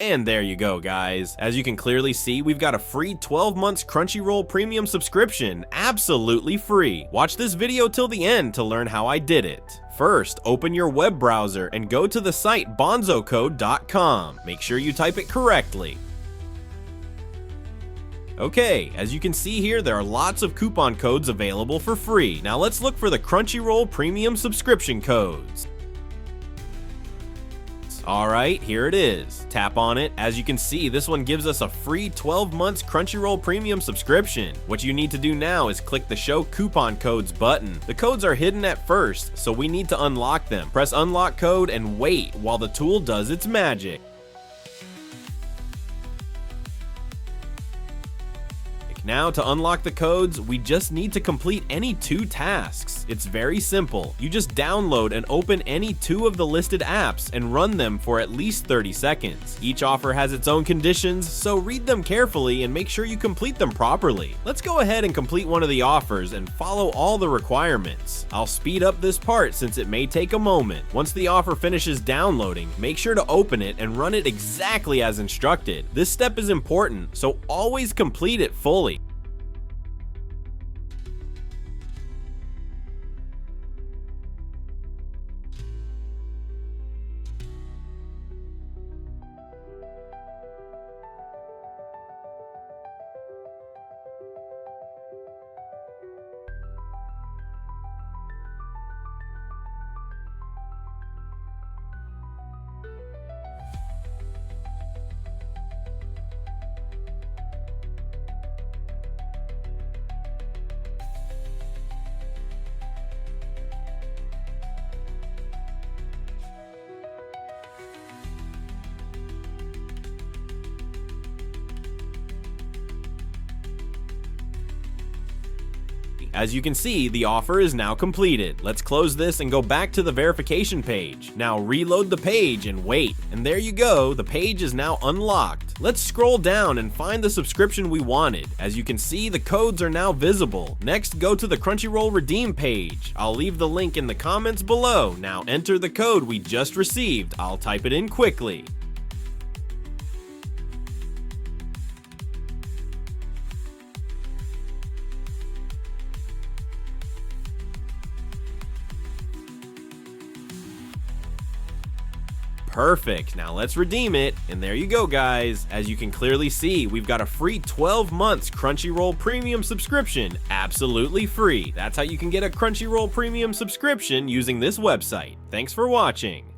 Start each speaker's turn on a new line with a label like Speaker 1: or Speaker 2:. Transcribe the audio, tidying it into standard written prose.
Speaker 1: And there you go, guys. As you can clearly see, we've got a free 12 months Crunchyroll Premium subscription, absolutely free. Watch this video till the end to learn how I did it. First, open your web browser and go to the site bonzocode.com. Make sure you type it correctly. Okay, as you can see here, there are lots of coupon codes available for free. Now let's look for the Crunchyroll Premium subscription codes. Alright, here it is. Tap on it. As you can see, this one gives us a free 12 months Crunchyroll Premium subscription. What you need to do now is click the Show Coupon Codes button. The codes are hidden at first, so we need to unlock them. Press Unlock Code and wait while the tool does its magic. Now, to unlock the codes, we just need to complete any 2 tasks. It's very simple. You just download and open any 2 of the listed apps and run them for at least 30 seconds. Each offer has its own conditions, so read them carefully and make sure you complete them properly. Let's go ahead and complete one of the offers and follow all the requirements. I'll speed up this part since it may take a moment. Once the offer finishes downloading, make sure to open it and run it exactly as instructed. This step is important, so always complete it fully. As you can see, the offer is now completed. Let's close this and go back to the verification page. Now reload the page and wait. And there you go, the page is now unlocked. Let's scroll down and find the subscription we wanted. As you can see, the codes are now visible. Next, go to the Crunchyroll redeem page. I'll leave the link in the comments below. Now enter the code we just received. I'll type it in quickly. Perfect, now let's redeem it, and there you go, guys. As you can clearly see, we've got a free 12 months Crunchyroll Premium subscription, absolutely free. That's how you can get a Crunchyroll Premium subscription using this website. Thanks for watching.